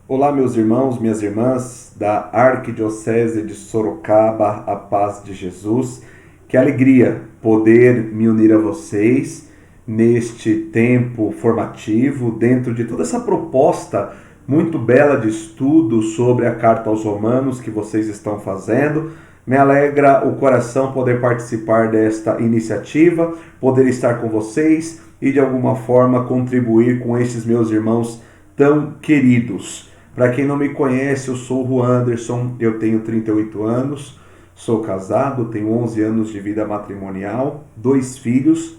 Olá, meus irmãos, minhas irmãs da Arquidiocese de Sorocaba, a paz de Jesus. Que alegria poder me unir a vocês neste tempo formativo, dentro de toda essa proposta muito bela de estudo sobre a Carta aos Romanos que vocês estão fazendo. Me alegra o coração poder participar desta iniciativa, poder estar com vocês e de alguma forma contribuir com estes meus irmãos tão queridos. Para quem não me conhece, eu sou o Anderson, eu tenho 38 anos, sou casado, tenho 11 anos de vida matrimonial, 2 filhos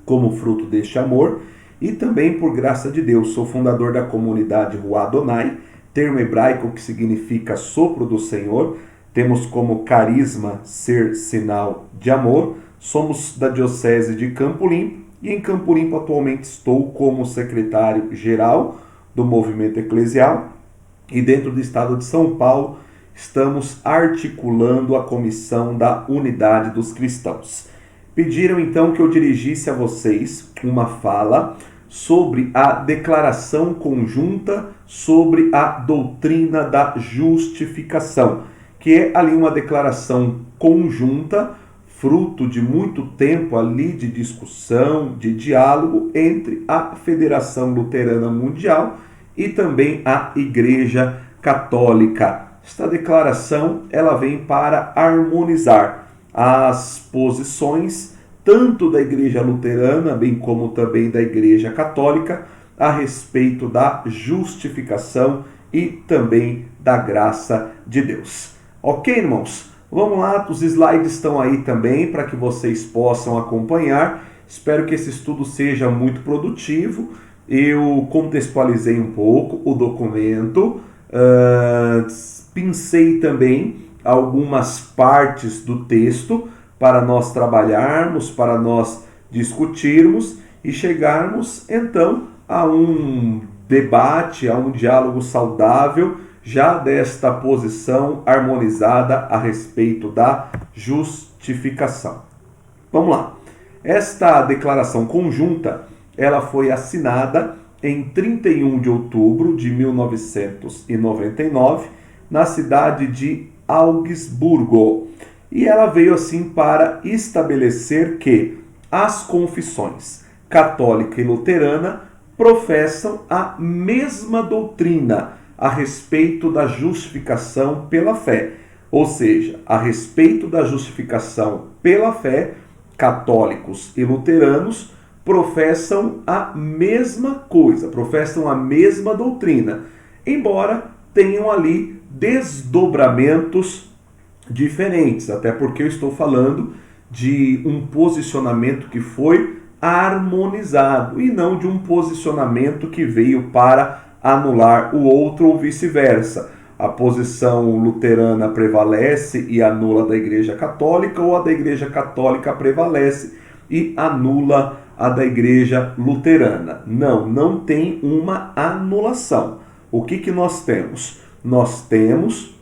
como fruto deste amor e também, por graça de Deus, sou fundador da comunidade Rua Adonai, termo hebraico que significa sopro do Senhor. Temos como carisma ser sinal de amor. Somos da Diocese de Campo Limpo e em Campo Limpo atualmente estou como secretário-geral do movimento eclesial. E dentro do estado de São Paulo, estamos articulando a comissão da unidade dos cristãos. Pediram então que eu dirigisse a vocês uma fala sobre a declaração conjunta sobre a doutrina da justificação, que é ali uma declaração conjunta, fruto de muito tempo ali de discussão, de diálogo entre a Federação Luterana Mundial e também a Igreja Católica. Esta declaração ela vem para harmonizar as posições tanto da Igreja Luterana, bem como também da Igreja Católica, a respeito da justificação e também da graça de Deus. Ok, irmãos? Vamos lá, os slides estão aí também para que vocês possam acompanhar. Espero que esse estudo seja muito produtivo. Eu contextualizei um pouco o documento, pincei também algumas partes do texto para nós trabalharmos, para nós discutirmos e chegarmos então a um debate, a um diálogo saudável, já desta posição harmonizada a respeito da justificação. Vamos lá. Esta declaração conjunta ela foi assinada em 31 de outubro de 1999, na cidade de Augsburgo. E ela veio assim para estabelecer que as confissões católica e luterana professam a mesma doutrina a respeito da justificação pela fé. Ou seja, a respeito da justificação pela fé, católicos e luteranos professam a mesma coisa, professam a mesma doutrina, embora tenham ali desdobramentos diferentes, até porque eu estou falando de um posicionamento que foi harmonizado e não de um posicionamento que veio para anular o outro ou vice-versa. A posição luterana prevalece e anula a da Igreja Católica, ou a da Igreja Católica prevalece e anula a da Igreja Luterana. Não tem uma anulação. O que nós temos? Nós temos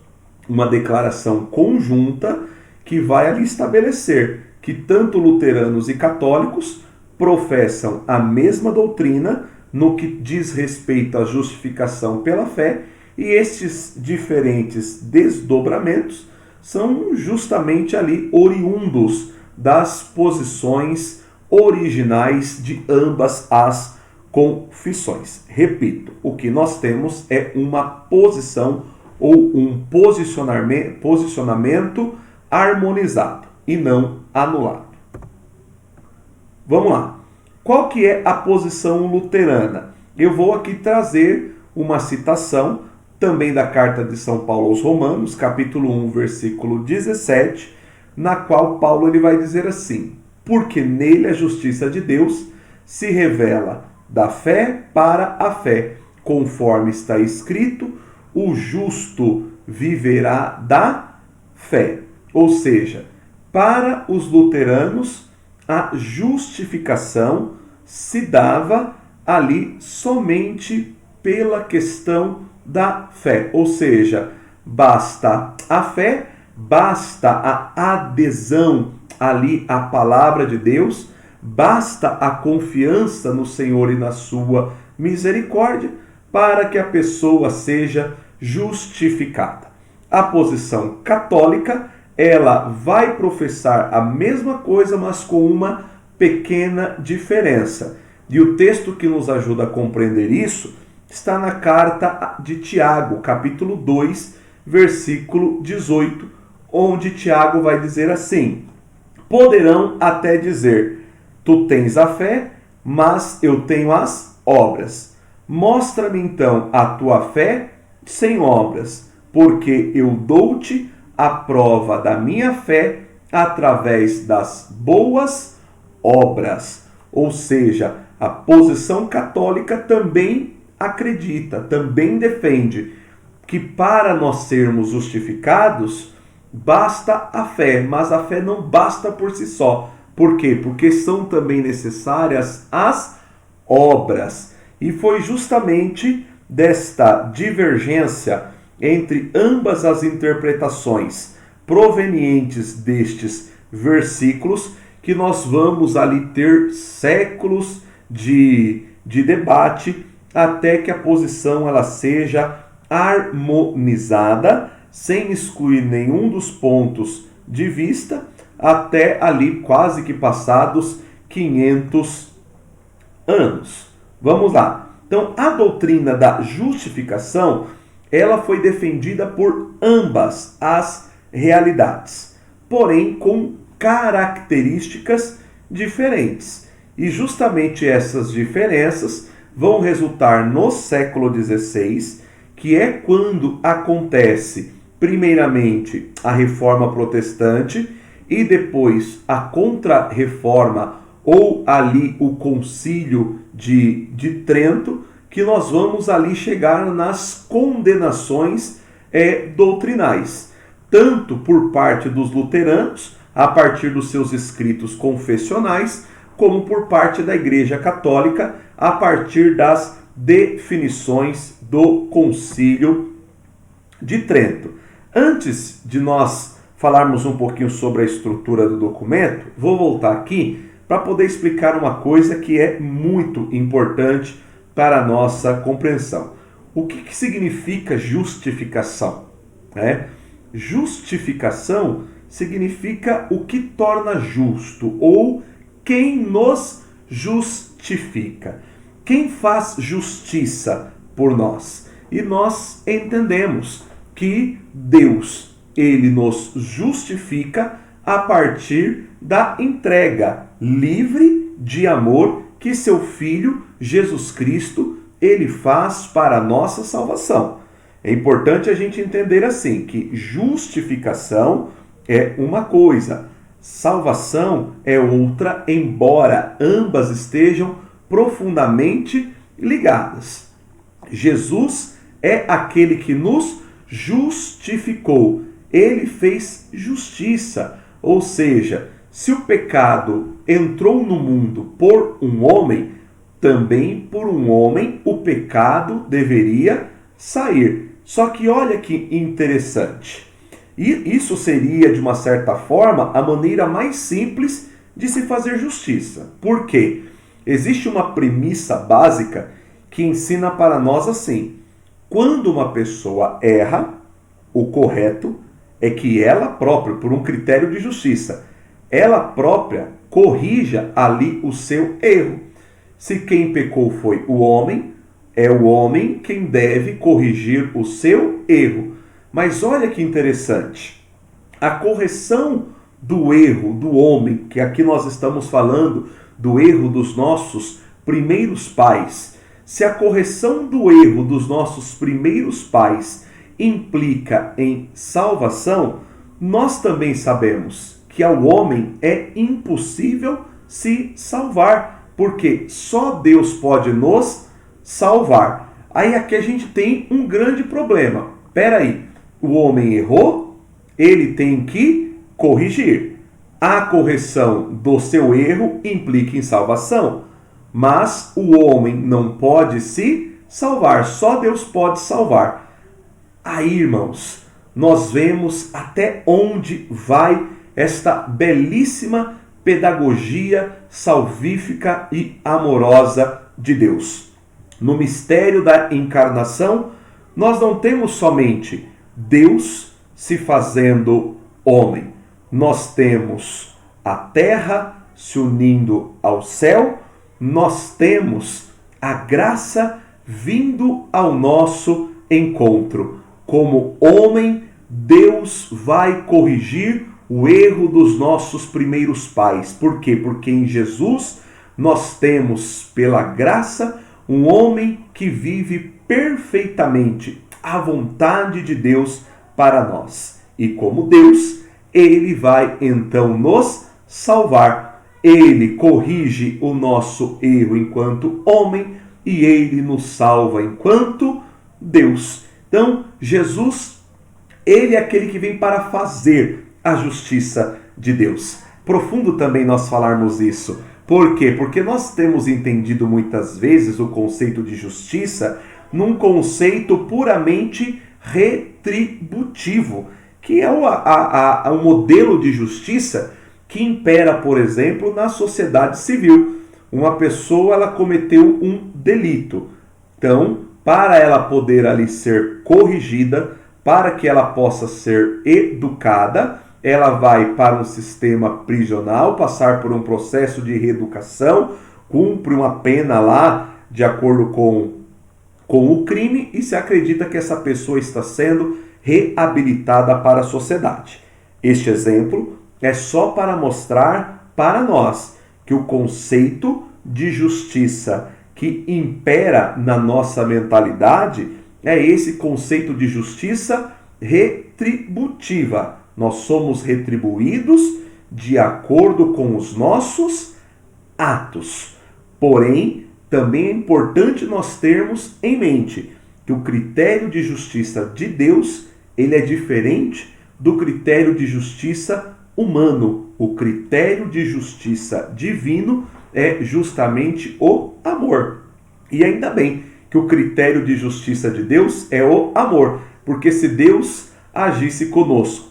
uma declaração conjunta que vai ali estabelecer que tanto luteranos e católicos professam a mesma doutrina no que diz respeito à justificação pela fé, e estes diferentes desdobramentos são justamente ali oriundos das posições originais de ambas as confissões. Repito, o que nós temos é uma posição ou um posicionamento harmonizado e não anulado. Vamos lá. Qual que é a posição luterana? Eu vou aqui trazer uma citação também da carta de São Paulo aos Romanos, capítulo 1, versículo 17, na qual Paulo ele vai dizer assim: porque nele a justiça de Deus se revela da fé para a fé, conforme está escrito, o justo viverá da fé. Ou seja, para os luteranos, a justificação se dava ali somente pela questão da fé. Ou seja, basta a fé, basta a adesão ali à palavra de Deus, basta a confiança no Senhor e na sua misericórdia para que a pessoa seja justificada. A posição católica, ela vai professar a mesma coisa, mas com uma pequena diferença. E o texto que nos ajuda a compreender isso está na carta de Tiago, capítulo 2, versículo 18, onde Tiago vai dizer assim: poderão até dizer, tu tens a fé, mas eu tenho as obras. Mostra-me então a tua fé sem obras, porque eu dou-te a prova da minha fé através das boas obras. Ou seja, a posição católica também acredita, também defende que para nós sermos justificados, basta a fé, mas a fé não basta por si só. Por quê? Porque são também necessárias as obras. E foi justamente desta divergência entre ambas as interpretações provenientes destes versículos que nós vamos ali ter séculos de debate até que a posição ela seja harmonizada, sem excluir nenhum dos pontos de vista, até ali quase que passados 500 anos. Vamos lá. Então, a doutrina da justificação, ela foi defendida por ambas as realidades, porém com características diferentes. E justamente essas diferenças vão resultar no século XVI, que é quando acontece, primeiramente, a Reforma Protestante e depois a Contra-Reforma, ou ali o Concílio de Trento, que nós vamos ali chegar nas condenações doutrinais, tanto por parte dos luteranos, a partir dos seus escritos confessionais, como por parte da Igreja Católica, a partir das definições do Concílio de Trento. Antes de nós falarmos um pouquinho sobre a estrutura do documento, vou voltar aqui para poder explicar uma coisa que é muito importante para a nossa compreensão. O que significa justificação? Justificação significa o que torna justo, ou quem nos justifica. Quem faz justiça por nós? E nós entendemos que Deus, ele nos justifica a partir da entrega livre de amor que seu Filho, Jesus Cristo, ele faz para a nossa salvação. É importante a gente entender assim, que justificação é uma coisa, salvação é outra, embora ambas estejam profundamente ligadas. Jesus é aquele que nos justificou. Ele fez justiça, ou seja, se o pecado entrou no mundo por um homem, também por um homem o pecado deveria sair. Só que olha que interessante. E isso seria, de uma certa forma, a maneira mais simples de se fazer justiça. Por quê? Existe uma premissa básica que ensina para nós assim: quando uma pessoa erra, o correto é que ela própria, por um critério de justiça, ela própria corrija ali o seu erro. Se quem pecou foi o homem, é o homem quem deve corrigir o seu erro. Mas olha que interessante, a correção do erro do homem, que aqui nós estamos falando do erro dos nossos primeiros pais, se a correção do erro dos nossos primeiros pais implica em salvação, nós também sabemos que ao homem é impossível se salvar, porque só Deus pode nos salvar. Aí aqui a gente tem um grande problema. Peraí, o homem errou, ele tem que corrigir. A correção do seu erro implica em salvação, mas o homem não pode se salvar, só Deus pode salvar. Aí, irmãos, nós vemos até onde vai esta belíssima pedagogia salvífica e amorosa de Deus. No mistério da encarnação, nós não temos somente Deus se fazendo homem. Nós temos a terra se unindo ao céu, nós temos a graça vindo ao nosso encontro. Como homem, Deus vai corrigir o erro dos nossos primeiros pais. Por quê? Porque em Jesus nós temos, pela graça, um homem que vive perfeitamente a vontade de Deus para nós. E como Deus, ele vai então nos salvar. Ele corrige o nosso erro enquanto homem e ele nos salva enquanto Deus. Então, Jesus, ele é aquele que vem para fazer a justiça de Deus. Profundo também nós falarmos isso. Por quê? Porque nós temos entendido muitas vezes o conceito de justiça num conceito puramente retributivo, que é o modelo de justiça que impera, por exemplo, na sociedade civil. Uma pessoa, ela cometeu um delito. Então, para ela poder ali ser corrigida, para que ela possa ser educada, ela vai para um sistema prisional, passar por um processo de reeducação, cumpre uma pena lá de acordo com o crime e se acredita que essa pessoa está sendo reabilitada para a sociedade. Este exemplo é só para mostrar para nós que o conceito de justiça que impera na nossa mentalidade é esse conceito de justiça retributiva. Nós somos retribuídos de acordo com os nossos atos. Porém, também é importante nós termos em mente que o critério de justiça de Deus, ele é diferente do critério de justiça humano. O critério de justiça divino é justamente o amor. E ainda bem que o critério de justiça de Deus é o amor, porque se Deus agisse conosco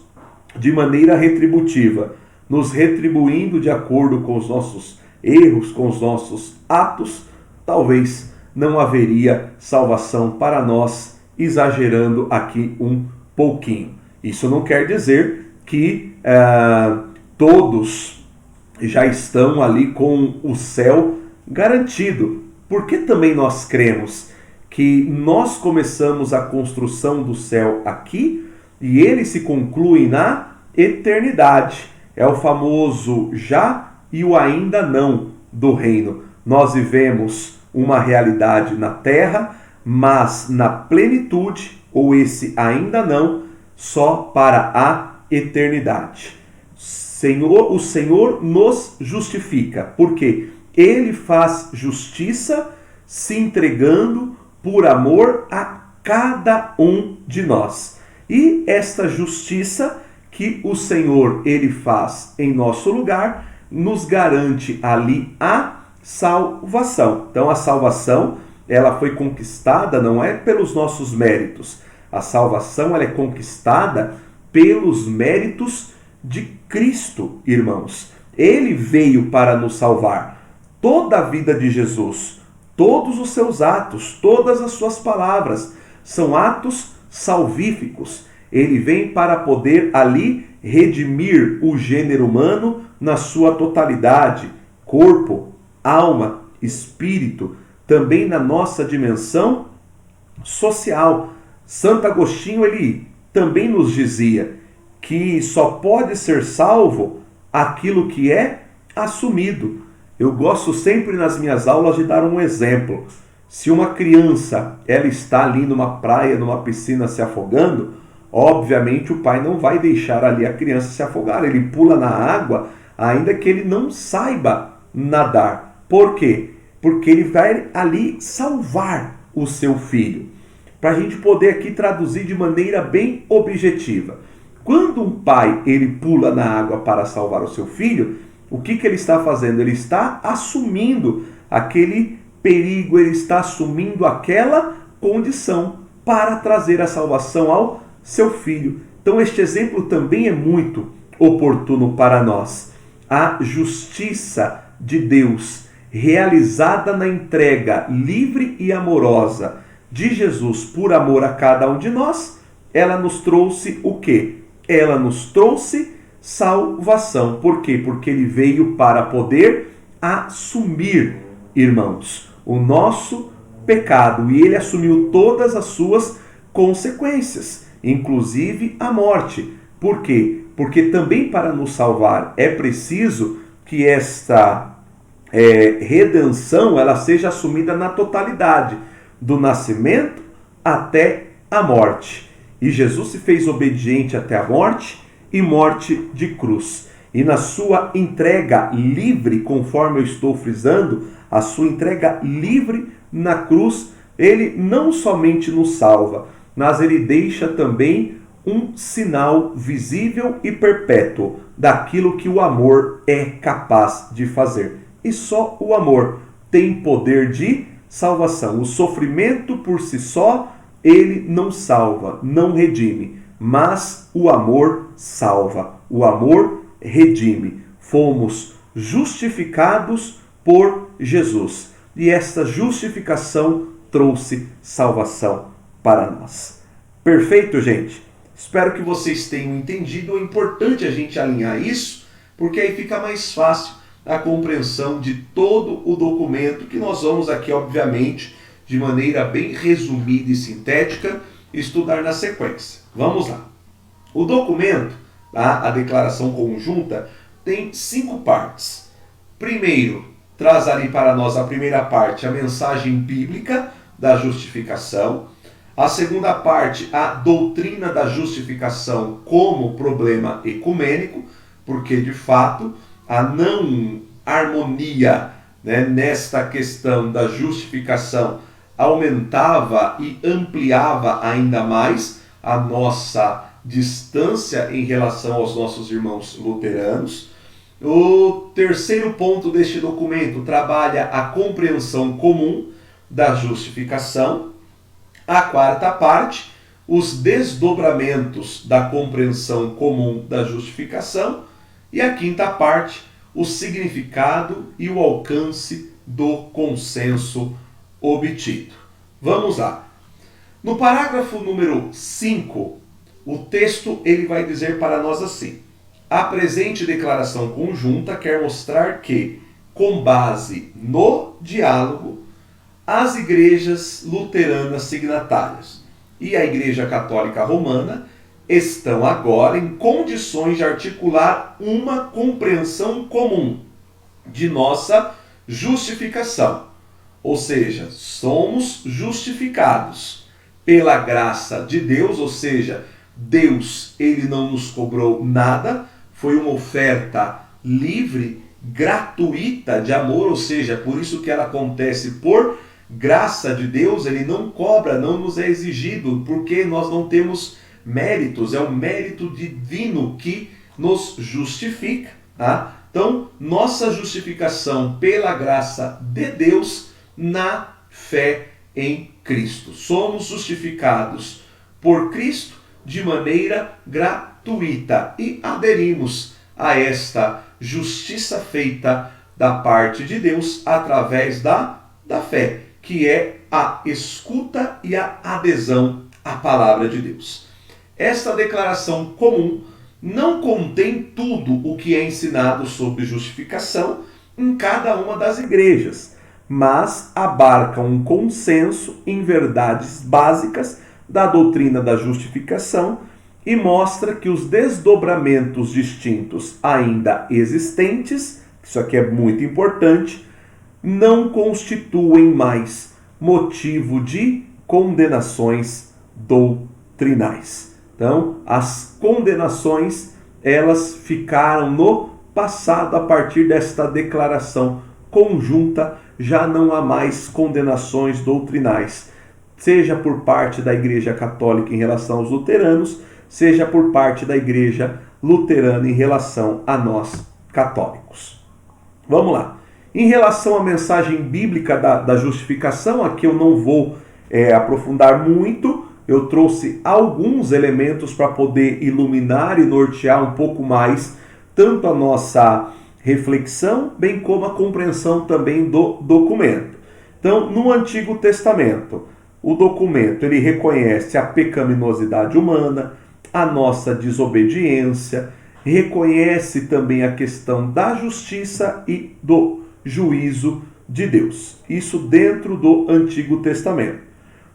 de maneira retributiva, nos retribuindo de acordo com os nossos erros, com os nossos atos, talvez não haveria salvação para nós, exagerando aqui um pouquinho. Isso não quer dizer que todos já estão ali com o céu garantido, porque também nós cremos que nós começamos a construção do céu aqui e ele se conclui na eternidade. É o famoso já e o ainda não do reino. Nós vivemos uma realidade na terra, mas na plenitude, ou esse ainda não, só para a eternidade. O Senhor nos justifica, porque ele faz justiça se entregando por amor a cada um de nós. E esta justiça que o Senhor ele faz em nosso lugar nos garante ali a salvação. Então a salvação, ela foi conquistada não é pelos nossos méritos. A salvação ela é conquistada pelos méritos de Cristo, irmãos. Ele veio para nos salvar. Toda a vida de Jesus, todos os seus atos, todas as suas palavras são atos salvíficos. Ele vem para poder ali redimir o gênero humano na sua totalidade, corpo, alma, espírito, também na nossa dimensão social. Santo Agostinho, ele também nos dizia que só pode ser salvo aquilo que é assumido. Eu gosto sempre nas minhas aulas de dar um exemplo. Se uma criança ela está ali numa praia, numa piscina se afogando, obviamente o pai não vai deixar ali a criança se afogar. Ele pula na água ainda que ele não saiba nadar. Por quê? Porque ele vai ali salvar o seu filho. Para a gente poder aqui traduzir de maneira bem objetiva. Quando um pai ele pula na água para salvar o seu filho, o que ele está fazendo? Ele está assumindo aquele perigo, ele está assumindo aquela condição para trazer a salvação ao seu filho. Então este exemplo também é muito oportuno para nós. A justiça de Deus, realizada na entrega livre e amorosa de Jesus por amor a cada um de nós, ela nos trouxe o quê? Ela nos trouxe salvação. Por quê? Porque ele veio para poder assumir, irmãos, o nosso pecado, e ele assumiu todas as suas consequências, inclusive a morte. Por quê? Porque também para nos salvar é preciso que esta redenção ela seja assumida na totalidade, do nascimento até a morte. E Jesus se fez obediente até a morte, e morte de cruz. E na sua entrega livre, conforme eu estou frisando, a sua entrega livre na cruz, ele não somente nos salva, mas ele deixa também um sinal visível e perpétuo daquilo que o amor é capaz de fazer. E só o amor tem poder de salvação. O sofrimento por si só, ele não salva, não redime, mas o amor salva, o amor redime. Fomos justificados por Jesus, e esta justificação trouxe salvação para nós. Perfeito, gente? Espero que vocês tenham entendido. É importante a gente alinhar isso, porque aí fica mais fácil a compreensão de todo o documento, que nós vamos aqui, obviamente, de maneira bem resumida e sintética, estudar na sequência. Vamos lá. O documento, tá? A declaração conjunta, tem 5 partes. Primeiro, traz ali para nós a primeira parte, a mensagem bíblica da justificação. A segunda parte, a doutrina da justificação como problema ecumênico, porque de fato a não harmonia, né, nesta questão da justificação aumentava e ampliava ainda mais a nossa distância em relação aos nossos irmãos luteranos. O terceiro ponto deste documento trabalha a compreensão comum da justificação. A quarta parte, os desdobramentos da compreensão comum da justificação. E a quinta parte, o significado e o alcance do consenso obtido. Vamos lá. No parágrafo número 5, o texto ele vai dizer para nós assim: a presente declaração conjunta quer mostrar que, com base no diálogo, as igrejas luteranas signatárias e a Igreja Católica Romana estão agora em condições de articular uma compreensão comum de nossa justificação. Ou seja, somos justificados pela graça de Deus, ou seja, Deus ele não nos cobrou nada, foi uma oferta livre, gratuita de amor, ou seja, por isso que ela acontece por graça de Deus, ele não cobra, não nos é exigido, porque nós não temos méritos, é o mérito divino que nos justifica. Tá? Então, nossa justificação pela graça de Deus na fé em Cristo. Somos justificados por Cristo de maneira gratuita e aderimos a esta justiça feita da parte de Deus através da fé, que é a escuta e a adesão à palavra de Deus. Esta declaração comum não contém tudo o que é ensinado sobre justificação em cada uma das igrejas, mas abarca um consenso em verdades básicas da doutrina da justificação e mostra que os desdobramentos distintos ainda existentes, isso aqui é muito importante, não constituem mais motivo de condenações doutrinais. Então, as condenações, elas ficaram no passado a partir desta declaração conjunta, já não há mais condenações doutrinais, seja por parte da Igreja Católica em relação aos luteranos, seja por parte da Igreja Luterana em relação a nós, católicos. Vamos lá. Em relação à mensagem bíblica da justificação, aqui eu não vou aprofundar muito, eu trouxe alguns elementos para poder iluminar e nortear um pouco mais tanto a nossa reflexão, bem como a compreensão também do documento. Então, no Antigo Testamento, o documento ele reconhece a pecaminosidade humana, a nossa desobediência, reconhece também a questão da justiça e do juízo de Deus. Isso dentro do Antigo Testamento.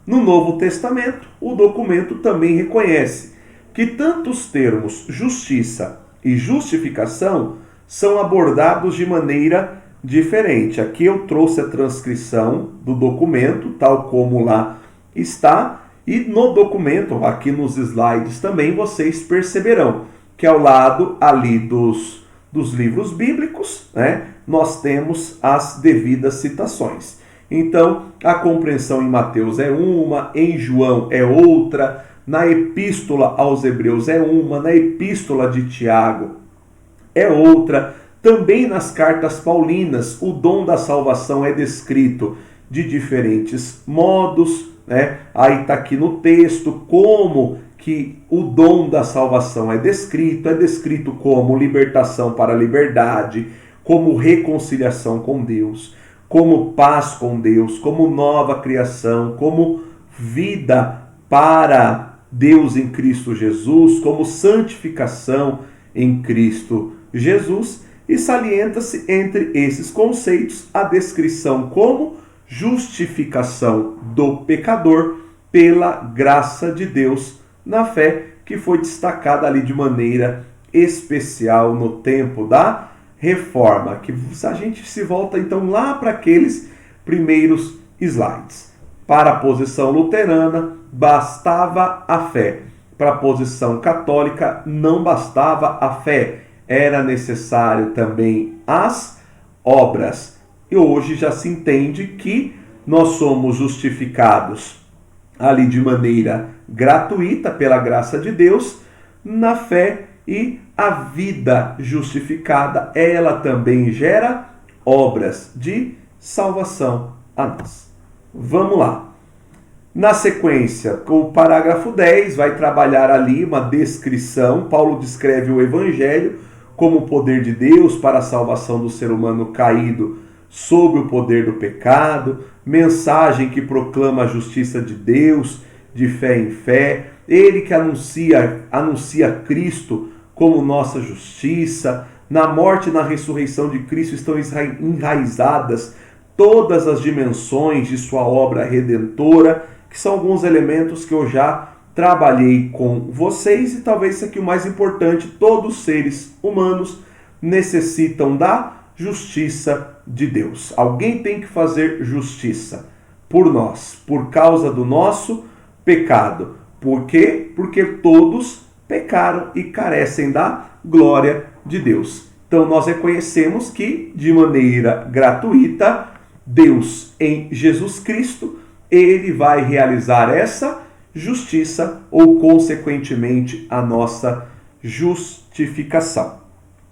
No Novo Testamento, o documento também reconhece que tanto os termos justiça e justificação são abordados de maneira diferente. Aqui eu trouxe a transcrição do documento, tal como lá está, e no documento, aqui nos slides também, vocês perceberão que ao lado ali dos livros bíblicos, né, nós temos as devidas citações. Então, a compreensão em Mateus é uma, em João é outra, na Epístola aos Hebreus é uma, na Epístola de Tiago é outra. Também nas cartas paulinas, o dom da salvação é descrito de diferentes modos, né? Aí está aqui no texto como que o dom da salvação é descrito como libertação para a liberdade, como reconciliação com Deus, como paz com Deus, como nova criação, como vida para Deus em Cristo Jesus, como santificação em Cristo Jesus, e salienta-se entre esses conceitos a descrição como justificação do pecador pela graça de Deus na fé, que foi destacada ali de maneira especial no tempo da Reforma, que a gente se volta então lá para aqueles primeiros slides. Para a posição luterana, bastava a fé. Para a posição católica, não bastava a fé, era necessário também as obras. E hoje já se entende que nós somos justificados ali de maneira gratuita pela graça de Deus, na fé, e a vida justificada, ela também gera obras de salvação a nós. Vamos lá. Na sequência, o parágrafo 10 vai trabalhar ali uma descrição. Paulo descreve o Evangelho como o poder de Deus para a salvação do ser humano caído sob o poder do pecado, mensagem que proclama a justiça de Deus, de fé em fé, ele que anuncia Cristo como nossa justiça. Na morte e na ressurreição de Cristo estão enraizadas todas as dimensões de sua obra redentora, que são alguns elementos que eu já trabalhei com vocês, e talvez isso aqui o mais importante: todos os seres humanos necessitam da justiça de Deus. Alguém tem que fazer justiça por nós, por causa do nosso pecado. Por quê? Porque todos pecaram e carecem da glória de Deus. Então nós reconhecemos que, de maneira gratuita, Deus em Jesus Cristo, ele vai realizar essa justiça, ou consequentemente a nossa justificação.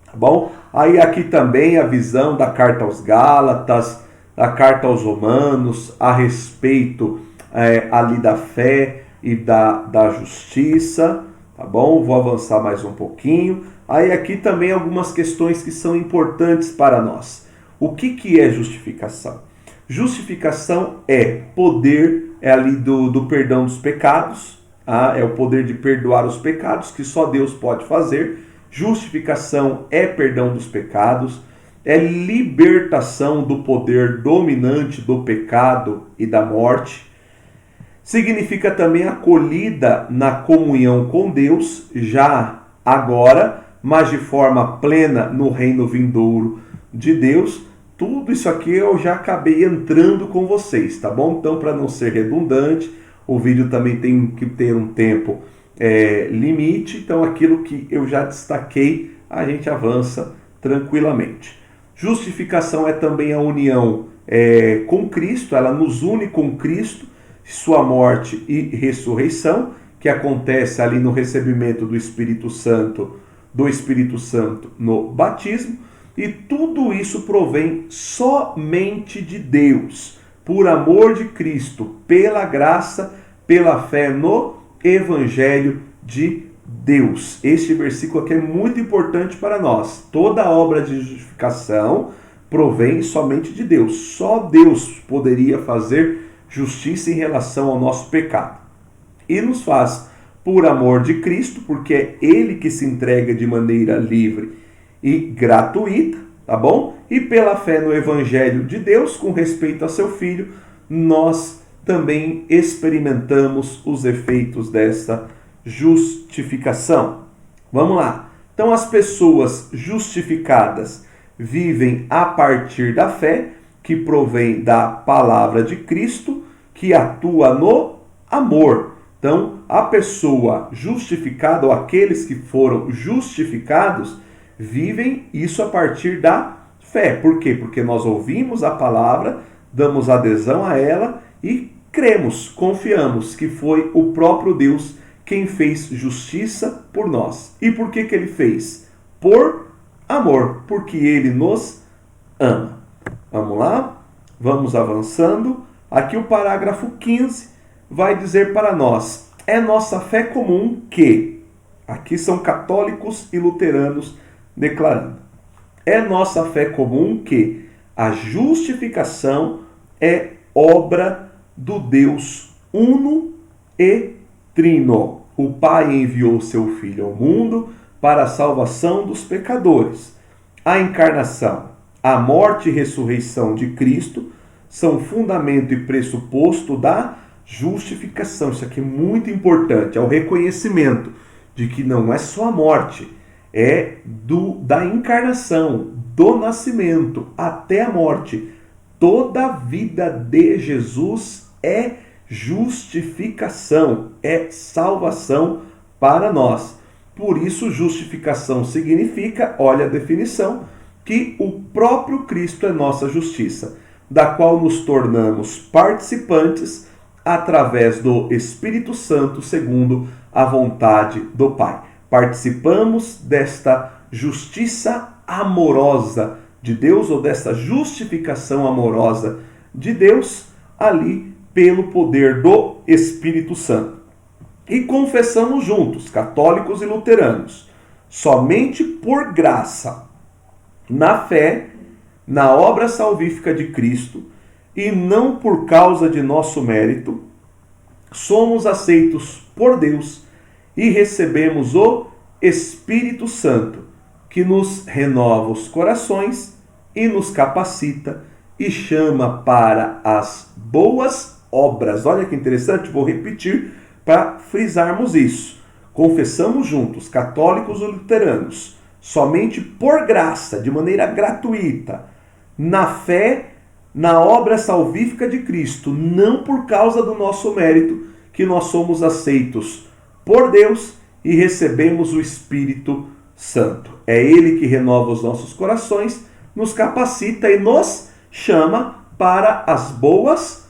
Tá bom? Aí aqui também a visão da carta aos Gálatas, da carta aos Romanos, a respeito ali da fé e da justiça. Tá bom? Vou avançar mais um pouquinho. Aí aqui também algumas questões que são importantes para nós. O que é justificação? Justificação é poder ali do perdão dos pecados, é o poder de perdoar os pecados, que só Deus pode fazer. Justificação é perdão dos pecados, é libertação do poder dominante do pecado e da morte. Significa também acolhida na comunhão com Deus, já agora, mas de forma plena no reino vindouro de Deus. Tudo isso aqui eu já acabei entrando com vocês, tá bom? Então, para não ser redundante, o vídeo também tem que ter um tempo limite. Então, aquilo que eu já destaquei, a gente avança tranquilamente. Justificação é também a união com Cristo, ela nos une com Cristo, sua morte e ressurreição, que acontece ali no recebimento do Espírito Santo no batismo. E tudo isso provém somente de Deus, por amor de Cristo, pela graça, pela fé no Evangelho de Deus. Este versículo aqui é muito importante para nós. Toda obra de justificação provém somente de Deus. Só Deus poderia fazer justiça em relação ao nosso pecado. E nos faz por amor de Cristo, porque é Ele que se entrega de maneira livre e gratuita, tá bom? E pela fé no Evangelho de Deus, com respeito a seu Filho, nós também experimentamos os efeitos desta justificação. Vamos lá. Então, as pessoas justificadas vivem a partir da fé, que provém da palavra de Cristo, que atua no amor. Então, a pessoa justificada, ou aqueles que foram justificados, vivem isso a partir da fé. Por quê? Porque nós ouvimos a palavra, damos adesão a ela e cremos, confiamos que foi o próprio Deus quem fez justiça por nós. E por que ele fez? Por amor, porque ele nos ama. Vamos lá? Vamos avançando. Aqui o parágrafo 15 vai dizer para nós: é nossa fé comum que, aqui são católicos e luteranos declarando, é nossa fé comum que a justificação é obra do Deus uno e trino. O Pai enviou seu Filho ao mundo para a salvação dos pecadores. A encarnação, a morte e ressurreição de Cristo são fundamento e pressuposto da justificação. Isso aqui é muito importante, é o reconhecimento de que não é só a morte, é da encarnação, do nascimento até a morte. Toda a vida de Jesus é justificação, é salvação para nós. Por isso, justificação significa, olha a definição, que o próprio Cristo é nossa justiça, da qual nos tornamos participantes através do Espírito Santo, segundo a vontade do Pai. Participamos desta justiça amorosa de Deus, ou desta justificação amorosa de Deus, ali pelo poder do Espírito Santo. E confessamos juntos, católicos e luteranos, somente por graça, na fé, na obra salvífica de Cristo, e não por causa de nosso mérito, somos aceitos por Deus e recebemos o Espírito Santo, que nos renova os corações e nos capacita e chama para as boas obras. Olha que interessante, vou repetir para frisarmos isso. Confessamos juntos, católicos ou luteranos, somente por graça, de maneira gratuita, na fé, na obra salvífica de Cristo, não por causa do nosso mérito, que nós somos aceitos por Deus e recebemos o Espírito Santo. É Ele que renova os nossos corações, nos capacita e nos chama para as boas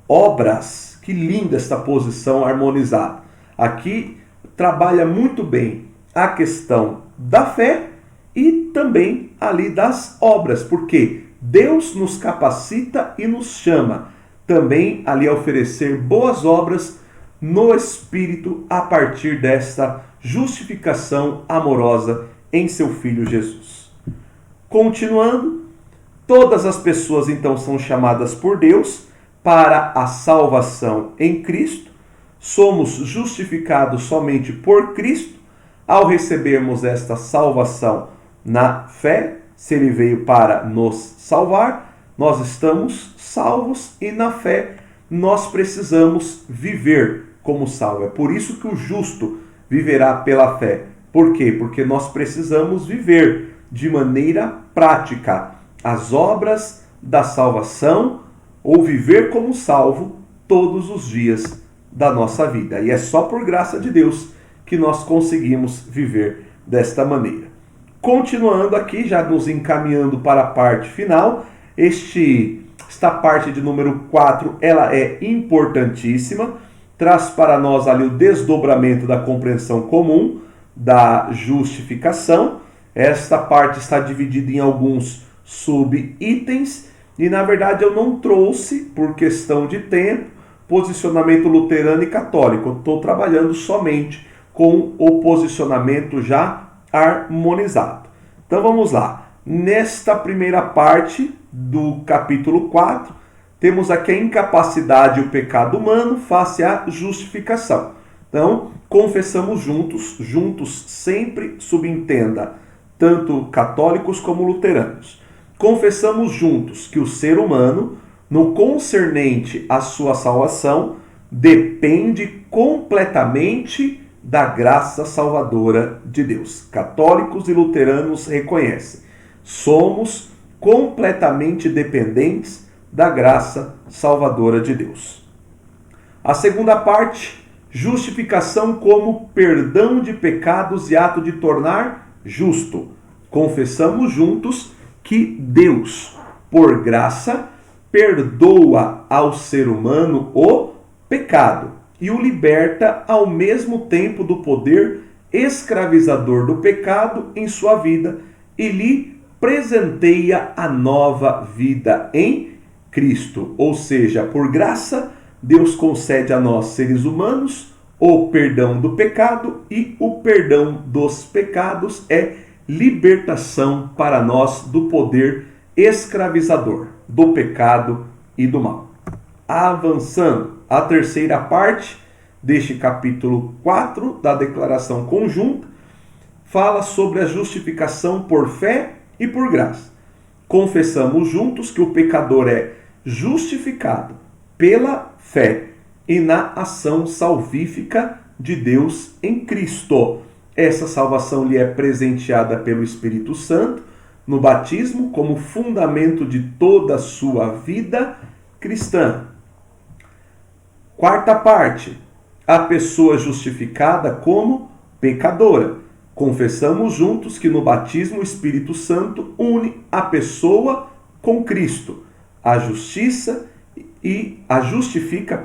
obras. Que linda esta posição harmonizada. Aqui trabalha muito bem a questão da fé e também ali das obras, porque Deus nos capacita e nos chama também ali a oferecer boas obras no Espírito a partir desta justificação amorosa em seu Filho Jesus. Continuando, todas as pessoas então são chamadas por Deus para a salvação em Cristo. Somos justificados somente por Cristo ao recebermos esta salvação na fé. Se Ele veio para nos salvar, nós estamos salvos e na fé nós precisamos viver como salvo. É por isso que o justo viverá pela fé. Por quê? Porque nós precisamos viver de maneira prática as obras da salvação, ou viver como salvo todos os dias da nossa vida. E é só por graça de Deus que nós conseguimos viver desta maneira. Continuando aqui, já nos encaminhando para a parte final, esta parte de número 4, ela é importantíssima, traz para nós ali o desdobramento da compreensão comum da justificação. Esta parte está dividida em alguns subitens e, na verdade, eu não trouxe, por questão de tempo, posicionamento luterano e católico. Eu estou trabalhando somente com o posicionamento já harmonizado. Então vamos lá. Nesta primeira parte do capítulo 4, temos aqui a incapacidade e o pecado humano face à justificação. Então, confessamos juntos sempre subentenda, tanto católicos como luteranos. Confessamos juntos que o ser humano, no concernente à sua salvação, depende completamente da graça salvadora de Deus. Católicos e luteranos reconhecem. Somos completamente dependentes da graça salvadora de Deus. A segunda parte, justificação como perdão de pecados e ato de tornar justo. Confessamos juntos que Deus, por graça, perdoa ao ser humano o pecado e o liberta ao mesmo tempo do poder escravizador do pecado em sua vida e lhe presenteia a nova vida em Cristo. Ou seja, por graça, Deus concede a nós, seres humanos, o perdão do pecado, e o perdão dos pecados é libertação para nós do poder escravizador do pecado e do mal. Avançando, a terceira parte deste capítulo 4 da declaração conjunta fala sobre a justificação por fé e por graça. Confessamos juntos que o pecador é justificado pela fé e na ação salvífica de Deus em Cristo. Essa salvação lhe é presenteada pelo Espírito Santo no batismo como fundamento de toda a sua vida cristã. Quarta parte, a pessoa justificada como pecadora. Confessamos juntos que no batismo o Espírito Santo une a pessoa com Cristo, a justiça e a justifica,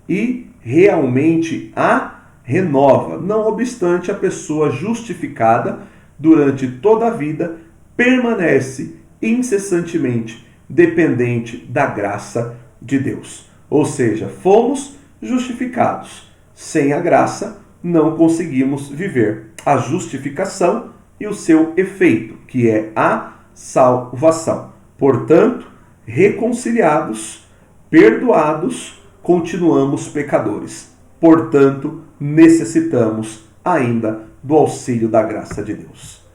e realmente a renova. Não obstante, a pessoa justificada durante toda a vida permanece incessantemente dependente da graça de Deus. Ou seja, fomos justificados. Sem a graça, não conseguimos viver a justificação e o seu efeito, que é a salvação. Portanto, reconciliados, perdoados, continuamos pecadores. Portanto, necessitamos ainda do auxílio da graça de Deus.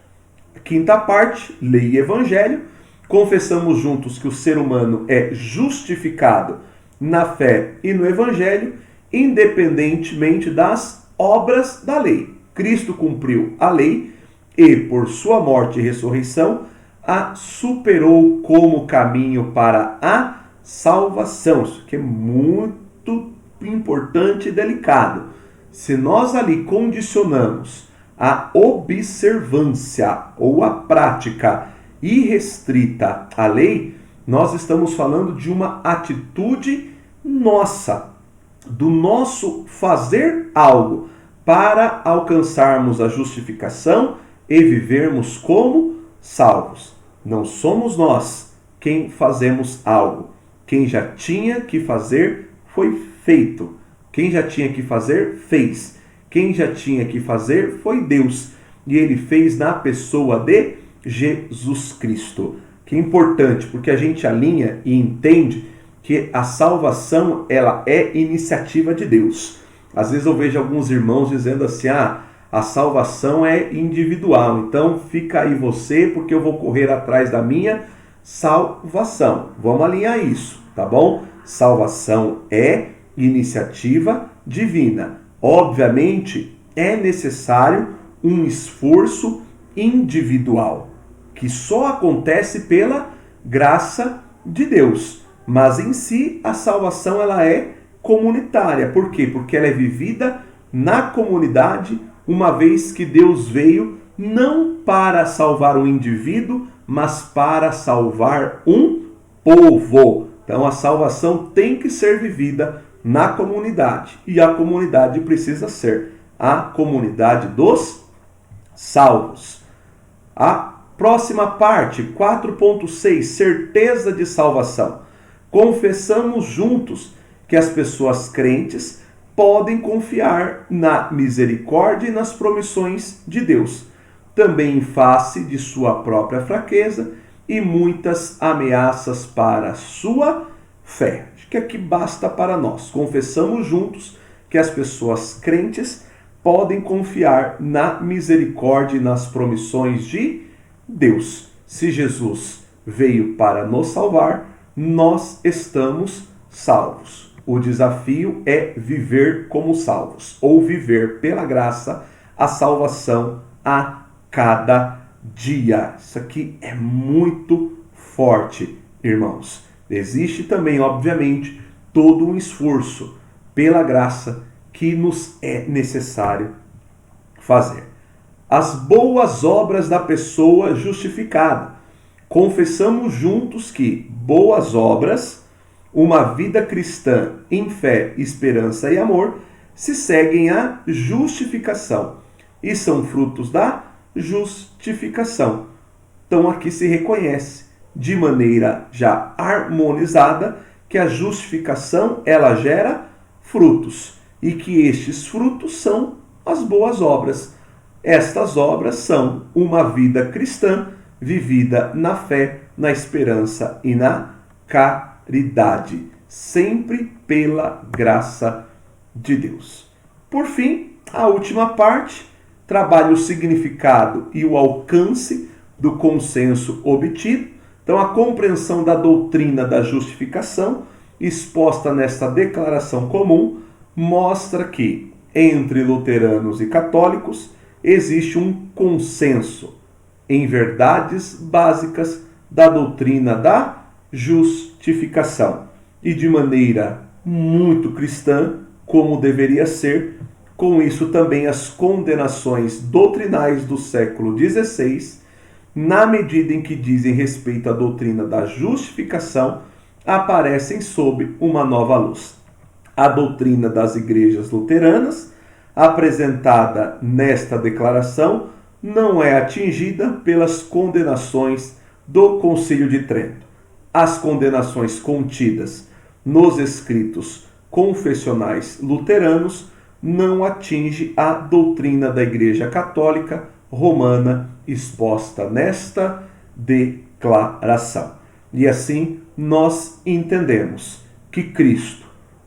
Quinta parte, lei e evangelho. Confessamos juntos que o ser humano é justificado na fé e no evangelho, independentemente das obras da lei. Cristo cumpriu a lei e, por sua morte e ressurreição, a superou como caminho para a salvação. Isso que é muito importante e delicado. Se nós ali condicionamos a observância ou a prática irrestrita à lei, nós estamos falando de uma atitude nossa, do nosso fazer algo para alcançarmos a justificação e vivermos como salvos. Não somos nós quem fazemos algo. Quem já tinha que fazer foi feito. Quem já tinha que fazer, fez. Quem já tinha que fazer foi Deus. E Ele fez na pessoa de Jesus Cristo. Que é importante, porque a gente alinha e entende que a salvação ela é iniciativa de Deus. Às vezes eu vejo alguns irmãos dizendo assim, a salvação é individual, então fica aí você, porque eu vou correr atrás da minha salvação. Vamos alinhar isso, tá bom? Salvação é iniciativa divina. Obviamente, é necessário um esforço individual, que só acontece pela graça de Deus. Mas em si, a salvação ela é comunitária. Por quê? Porque ela é vivida na comunidade, uma vez que Deus veio não para salvar um indivíduo, mas para salvar um povo. Então a salvação tem que ser vivida na comunidade. E a comunidade precisa ser a comunidade dos salvos. A próxima parte, 4.6, certeza de salvação. Confessamos juntos que as pessoas crentes podem confiar na misericórdia e nas promissões de Deus, também em face de sua própria fraqueza e muitas ameaças para a sua fé. Acho que aqui basta para nós. Confessamos juntos que as pessoas crentes podem confiar na misericórdia e nas promissões de Deus. Se Jesus veio para nos salvar, nós estamos salvos. O desafio é viver como salvos, ou viver pela graça a salvação a cada dia. Isso aqui é muito forte, irmãos. Existe também, obviamente, todo um esforço pela graça que nos é necessário fazer. As boas obras da pessoa justificada. Confessamos juntos que boas obras, uma vida cristã em fé, esperança e amor, se seguem à justificação e são frutos da justificação. Então aqui se reconhece de maneira já harmonizada que a justificação ela gera frutos e que estes frutos são as boas obras. Estas obras são uma vida cristã vivida na fé, na esperança e na caridade, sempre pela graça de Deus. Por fim, a última parte trabalha o significado e o alcance do consenso obtido. Então, a compreensão da doutrina da justificação, exposta nesta declaração comum, mostra que, entre luteranos e católicos, existe um consenso em verdades básicas da doutrina da justificação. E de maneira muito cristã, como deveria ser, com isso também as condenações doutrinais do século XVI, na medida em que dizem respeito à doutrina da justificação, aparecem sob uma nova luz. A doutrina das igrejas luteranas, apresentada nesta declaração, não é atingida pelas condenações do Concílio de Trento. As condenações contidas nos escritos confessionais luteranos não atinge a doutrina da Igreja Católica Romana exposta nesta declaração. E assim nós entendemos que Cristo,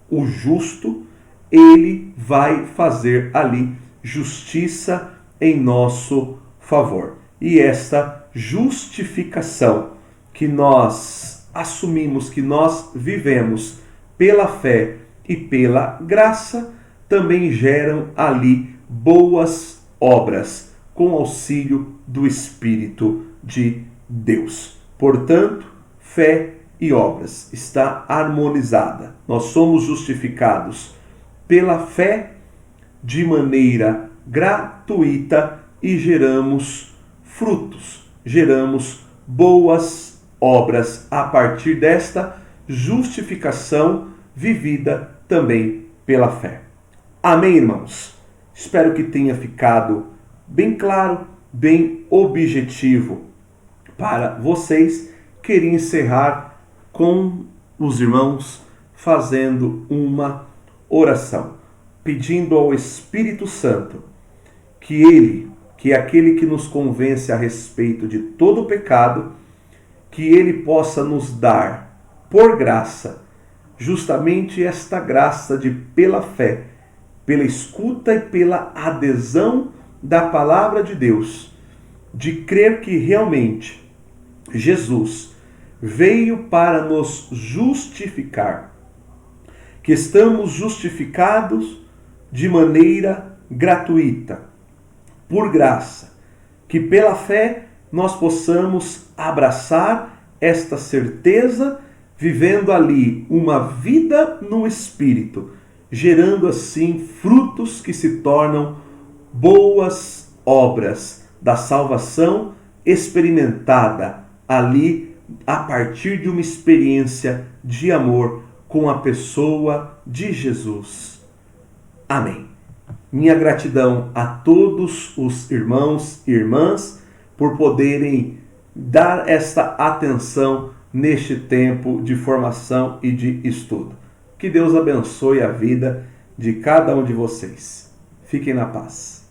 o justo, ele vai fazer ali justiça em nosso favor. E esta justificação que nós assumimos, que nós vivemos pela fé e pela graça, também geram ali boas obras, com auxílio do Espírito de Deus. Portanto, fé e obras está harmonizada. Nós somos justificados pela fé de maneira gratuita e geramos frutos, geramos boas obras a partir desta justificação vivida também pela fé. Amém, irmãos? Espero que tenha ficado bem claro, bem objetivo para vocês. Queria encerrar com os irmãos fazendo uma oração, pedindo ao Espírito Santo que Ele, que é aquele que nos convence a respeito de todo o pecado, que Ele possa nos dar, por graça, justamente esta graça de, pela fé, pela escuta e pela adesão da palavra de Deus, de crer que realmente Jesus veio para nos justificar, que estamos justificados de maneira gratuita, por graça, que pela fé nós possamos abraçar esta certeza, vivendo ali uma vida no Espírito, gerando assim frutos que se tornam boas obras da salvação experimentada ali a partir de uma experiência de amor com a pessoa de Jesus. Amém. Minha gratidão a todos os irmãos e irmãs por poderem dar esta atenção neste tempo de formação e de estudo. Que Deus abençoe a vida de cada um de vocês. Fiquem na paz.